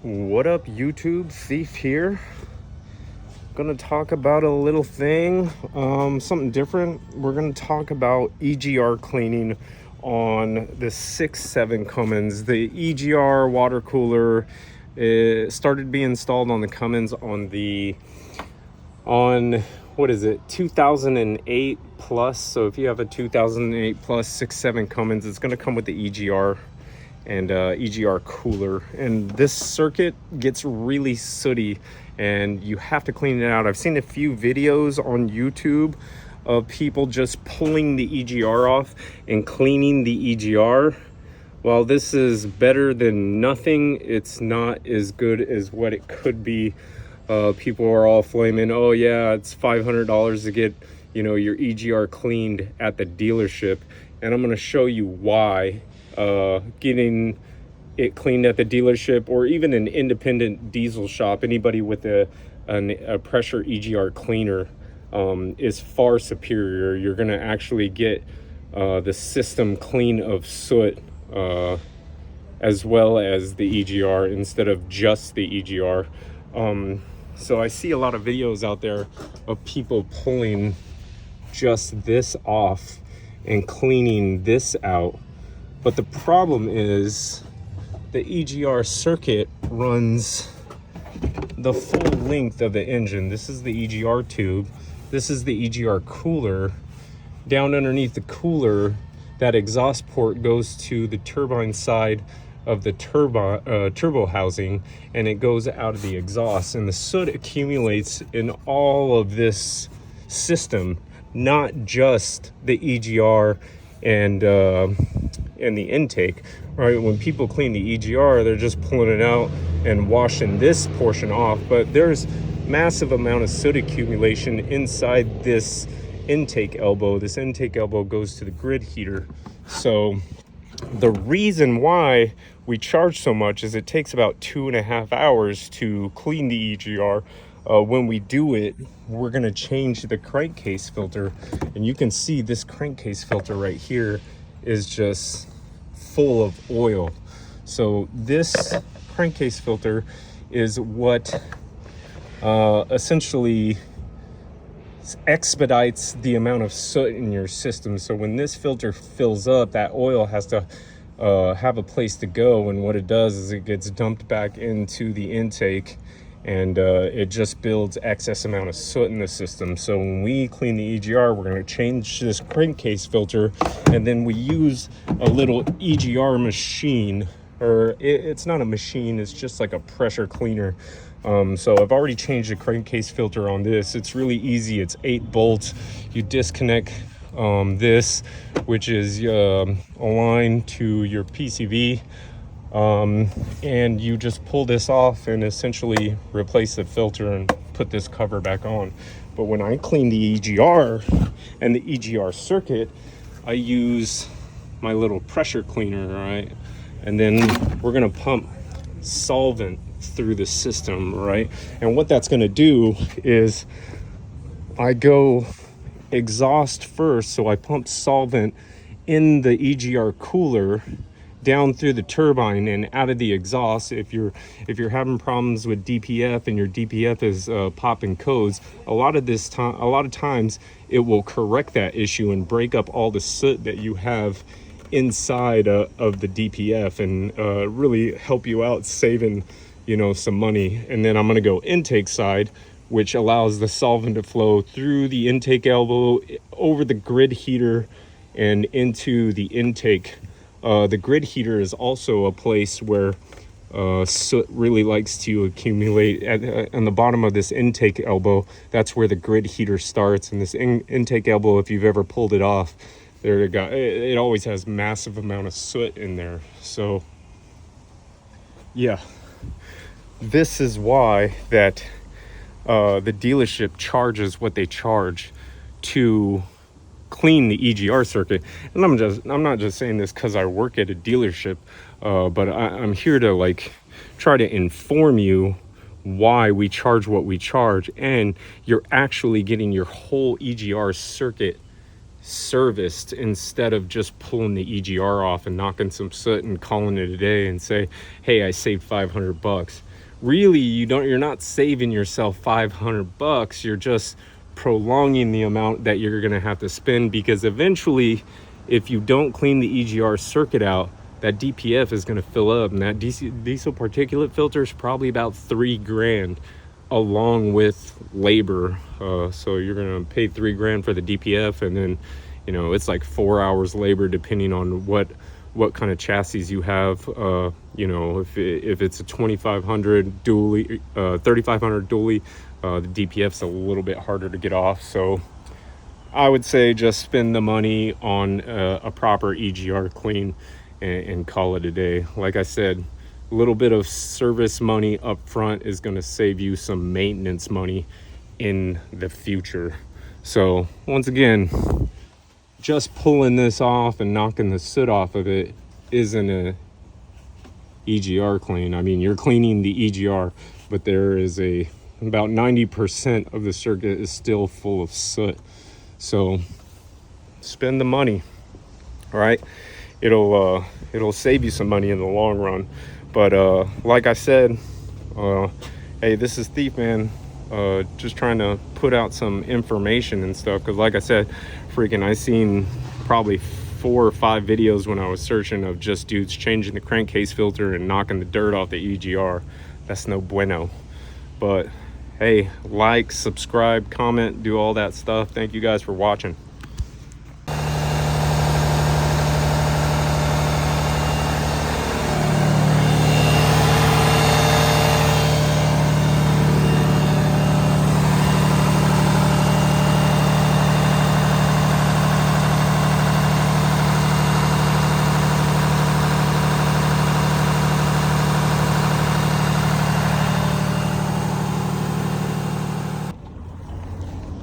What up, YouTube? Thief here. Gonna talk about a little thing, something different. We're gonna talk about EGR cleaning on the 6.7 Cummins. The EGR water cooler started being installed on the Cummins on what is it, 2008 plus. So if you have a 2008 plus 6.7 Cummins, it's gonna come with the EGR and EGR cooler, and this circuit gets really sooty and you have to clean it out. I've seen a few videos on YouTube of people just pulling the EGR off and cleaning the EGR. While this is better than nothing, it's not as good as what it could be. People are all flaming, oh yeah, it's $500 to get, you know, your EGR cleaned at the dealership, and I'm going to show you why. Getting it cleaned at the dealership or even an independent diesel shop, anybody with a pressure EGR cleaner is far superior. You're going to actually get the system clean of soot as well as the EGR instead of just the EGR. So I see a lot of videos out there of people pulling just this off and cleaning this out. But the problem is the EGR circuit runs the full length of the engine. This is the EGR tube. This is the EGR cooler. Down underneath the cooler, that exhaust port goes to the turbine side of the turbo housing, and it goes out of the exhaust. And the soot accumulates in all of this system, not just the EGR and the intake, right? When people clean the EGR, they're just pulling it out and washing this portion off, but there's massive amount of soot accumulation inside this intake elbow. This intake elbow goes to the grid heater. So the reason why we charge so much is it takes about 2.5 hours to clean the EGR. When we do it, we're going to change the crankcase filter, and you can see this crankcase filter right here is just full of oil. So this crankcase filter is what essentially expedites the amount of soot in your system. So when this filter fills up, that oil has to have a place to go, and what it does is it gets dumped back into the intake, and it just builds excess amount of soot in the system. So when we clean the EGR, we're going to change this crankcase filter, and then we use a little EGR machine, or it's not a machine, it's just like a pressure cleaner. So I've already changed the crankcase filter on this. It's really easy. It's 8 bolts. You disconnect this, which is aligned to your PCV. And you just pull this off and essentially replace the filter and put this cover back on. But when I clean the EGR and the EGR circuit, I use my little pressure cleaner, right? And then we're gonna pump solvent through the system, right? And what that's gonna do is I go exhaust first, so I pump solvent in the EGR cooler down through the turbine and out of the exhaust. If you're having problems with DPF and your DPF is popping codes, a lot of times it will correct that issue and break up all the soot that you have inside of the DPF, and really help you out saving, you know, some money. And then I'm going to go intake side, which allows the solvent to flow through the intake elbow, over the grid heater, and into the intake. The grid heater is also a place where soot really likes to accumulate. On the bottom of this intake elbow, that's where the grid heater starts. And this intake elbow, if you've ever pulled it off, it always has massive amount of soot in there. So yeah, this is why that the dealership charges what they charge to clean the EGR circuit. And I'm not just saying this because I work at a dealership, but I'm here to like try to inform you why we charge what we charge, and you're actually getting your whole EGR circuit serviced instead of just pulling the EGR off and knocking some soot and calling it a day and say, hey, I saved $500. really you're not saving yourself $500. You're just prolonging the amount that you're going to have to spend, because eventually if you don't clean the EGR circuit out, that DPF is going to fill up, and that diesel particulate filter is probably about $3,000 along with labor. So you're going to pay $3,000 for the DPF, and then it's like 4 hours labor depending on what kind of chassis you have. If it's a 2500 dually, 3500 dually, the DPF's a little bit harder to get off. So I would say just spend the money on a proper EGR clean and call it a day. Like I said, a little bit of service money up front is going to save you some maintenance money in the future. So once again, just pulling this off and knocking the soot off of it isn't a EGR clean. I mean, you're cleaning the EGR, but there is about 90% of the circuit is still full of soot. So spend the money. All right, it'll save you some money in the long run. But like I said, hey, this is Thief Man, just trying to put out some information and stuff, because like I said, I seen probably 4 or 5 videos when I was searching of just dudes changing the crankcase filter and knocking the dirt off the EGR. That's no bueno. But hey, like, subscribe, comment, do all that stuff. Thank you guys for watching.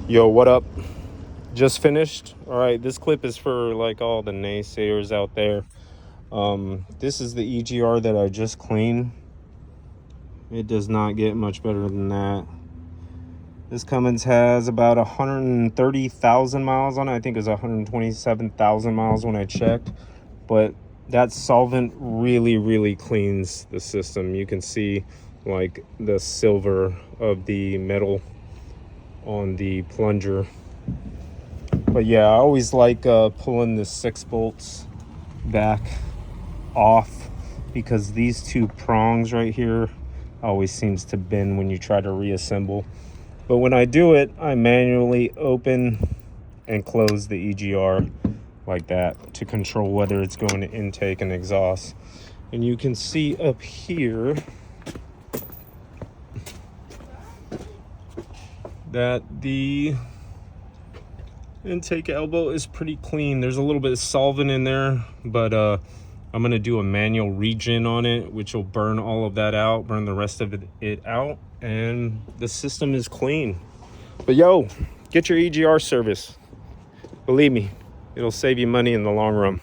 Yo, what up? Just finished. All right, this clip is for like all the naysayers out there. This is the EGR that I just cleaned. It does not get much better than that. This Cummins has about 130,000 miles on it. I think it was 127,000 miles when I checked. But that solvent really cleans the system. You can see like the silver of the metal on the plunger. But yeah, I always like pulling the 6 bolts back off, because these 2 prongs right here always seems to bend when you try to reassemble. But when I do it, I manually open and close the EGR like that to control whether it's going to intake and exhaust. And you can see up here that the intake elbow is pretty clean. There's a little bit of solvent in there, but I'm gonna do a manual regen on it, which will burn all of that out, burn the rest of it out, and the system is clean. But yo, get your EGR service. Believe me, it'll save you money in the long run.